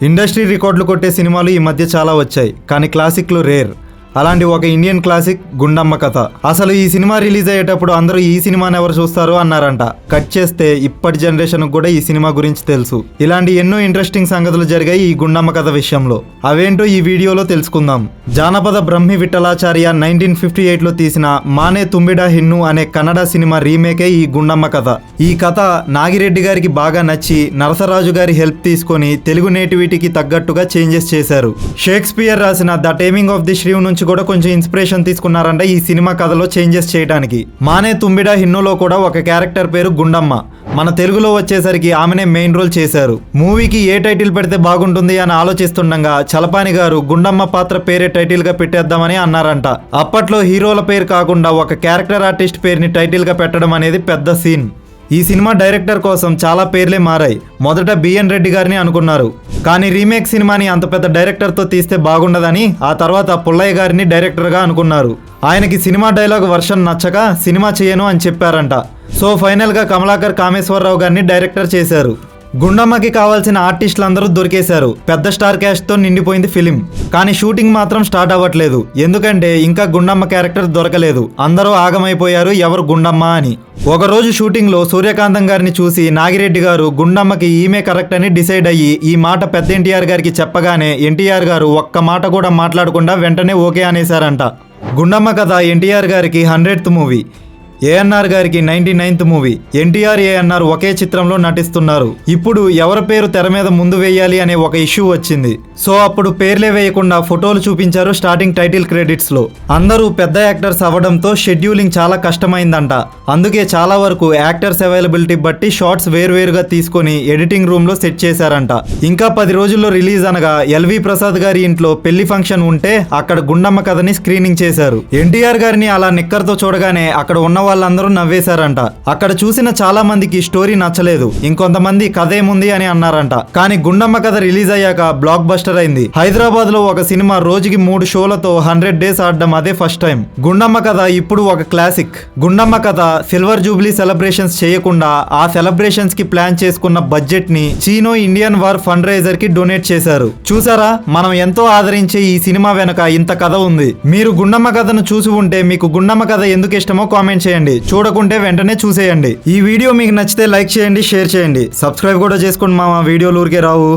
Industry రికార్డులు కొట్టే సినిమాలు ఈ మధ్య చాలా వచ్చాయి, కానీ క్లాసిక్లు రేర్. అలాంటి ఒక ఇండియన్ క్లాసిక్ గుండమ్మ కథ. అసలు ఈ సినిమా రిలీజ్ అయ్యేటప్పుడు అందరూ ఈ సినిమాని ఎవరు చూస్తారు అన్నారంట. కట్ చేస్తే ఇప్పటి జనరేషన్ కూడా ఈ సినిమా గురించి తెలుసు. ఇలాంటి ఎన్నో ఇంట్రెస్టింగ్ సంగతులు జరిగాయి ఈ గుండమ్మ కథ విషయంలో. అవేంటో ఈ వీడియోలో తెలుసుకుందాం. జానపద బ్రహ్మి విఠలాచార్య 1958లో తీసిన మానే తుంబిడా హిన్ను అనే కన్నడ సినిమా రీమేకే ఈ గుండమ్మ కథ. ఈ కథ నాగిరెడ్డి గారికి బాగా నచ్చి నరసరాజు గారి హెల్ప్ తీసుకొని తెలుగు నేటివిటీకి తగ్గట్టుగా చేంజెస్ చేశారు. షేక్స్పియర్ రాసిన ద టేమింగ్ ఆఫ్ ది శ్రీవ్ నుంచి కూడా కొంచెం ఇన్స్పిరేషన్ తీసుకున్నారంట ఈ సినిమా కథలో చేంజెస్ చేయడానికి. మానే తుంబిడా హిన్నులో కూడా ఒక క్యారెక్టర్ పేరు గుండమ్మ. మన తెలుగులో వచ్చేసరికి ఆమెనే మెయిన్ రోల్ చేశారు. మూవీకి ఏ టైటిల్ పెడితే బాగుంటుంది అని ఆలోచిస్తుండగా చలపాని గారు గుండమ్మ పాత్ర పేరే టైటిల్ గా పెట్టేద్దామని అన్నారంట. అప్పట్లో హీరోల పేరు కాకుండా ఒక క్యారెక్టర్ ఆర్టిస్ట్ పేరుని టైటిల్ గా పెట్టడం అనేది పెద్ద సీన్. ఈ సినిమా డైరెక్టర్ కోసం చాలా పేర్లే మారాయి. మొదట బిఎన్ రెడ్డి గారిని అనుకున్నారు, కానీ రీమేక్ సినిమాని అంత పెద్ద డైరెక్టర్తో తీస్తే బాగుండదని ఆ తర్వాత పుల్లయ్య గారిని డైరెక్టర్గా అనుకున్నారు. ఆయనకి సినిమా డైలాగ్ వర్షన్ నచ్చక సినిమా చేయను అని చెప్పారంట. సో ఫైనల్గా కమలాకర్ కామేశ్వరరావు గారిని డైరెక్టర్ చేశారు. గుండమ్మకి కావాల్సిన ఆర్టిస్టులు అందరూ దొరికేశారు. పెద్ద స్టార్ క్యాస్ట్తో నిండిపోయింది ఫిలిం. కానీ షూటింగ్ మాత్రం స్టార్ట్ అవ్వట్లేదు. ఎందుకంటే ఇంకా గుండమ్మ క్యారెక్టర్ దొరకలేదు. అందరూ ఆగమైపోయారు ఎవరు గుండమ్మ అని. ఒకరోజు షూటింగ్లో సూర్యకాంతం గారిని చూసి నాగిరెడ్డి గారు గుండమ్మకి ఈమె కరెక్ట్ అని డిసైడ్ అయ్యి ఈ మాట పెద్ద ఎన్టీఆర్ గారికి చెప్పగానే ఎన్టీఆర్ గారు ఒక్క మాట కూడా మాట్లాడకుండా వెంటనే ఓకే అనేశారంట. గుండమ్మ కథ ఎన్టీఆర్ గారికి 100th మూవీ, ఏఎన్ఆర్ గారికి 99th మూవీ. ఎన్టీఆర్ ఏఎన్ఆర్ ఒకే చిత్రంలో నటిస్తున్నారు. ఇప్పుడు ఎవరి పేరు తెర మీద ముందు వేయాలి అనే ఒక ఇష్యూ వచ్చింది. సో అప్పుడు పేర్లే వేయకుండా ఫోటోలు చూపించారు స్టార్టింగ్ టైటిల్ క్రెడిట్స్ లో. అందరూ పెద్ద యాక్టర్స్ అవ్వడంతో షెడ్యూలింగ్ చాలా కష్టమైందంట. అందుకే చాలా వరకు యాక్టర్స్ అవైలబిలిటీ బట్టి షార్ట్స్ వేరువేరుగా తీసుకొని ఎడిటింగ్ రూమ్ లో సెట్ చేశారంట. ఇంకా 10 రోజుల్లో రిలీజ్ అనగా ఎల్వి ప్రసాద్ గారి ఇంట్లో పెళ్లి ఫంక్షన్ ఉంటే అక్కడ గుండమ్మ కథని స్క్రీనింగ్ చేశారు. ఎన్టీఆర్ గారిని అలా నిక్కర్తో చూడగానే అక్కడ ఉన్న వాళ్ళందరూ నవ్వేశారంట. అక్కడ చూసిన చాలా మందికి స్టోరీ నచ్చలేదు, ఇంకొంతమంది కథ ఏముంది అని అన్నారంట. కానీ గుండమ్మ కథ రిలీజ్ అయ్యాక బ్లాక్ బస్టర్ అయింది. హైదరాబాద్ లో ఒక సినిమా రోజుకి 3 షోలతో 100 days ఆడడం అదే ఫస్ట్ టైం. గుండమ్మ కథ ఇప్పుడు ఒక క్లాసిక్. గుండమ్మ కథ సిల్వర్ జూబ్లీ సెలబ్రేషన్స్ చేయకుండా ఆ సెలబ్రేషన్స్ కి ప్లాన్ చేసుకున్న బడ్జెట్ ని chino Indian war fund raiser కి డొనేట్ చేశారు. చూసారా, మనం ఎంతో ఆదరించే ఈ సినిమా వెనక ఇంత కథ ఉంది. మీరు గుండమ్మ కథను చూసి ఉంటే మీకు గుండమ్మ కథ ఎందుకు ఇష్టమో కామెంట్ చేయండి. చూడకుంటే వెంటనే చూసేయండి. ఈ వీడియో మీకు నచ్చితే లైక్ చేయండి, షేర్ చేయండి, సబ్స్క్రైబ్ కూడా చేసుకోండి. మా వీడియోలు ఊరికే రావు.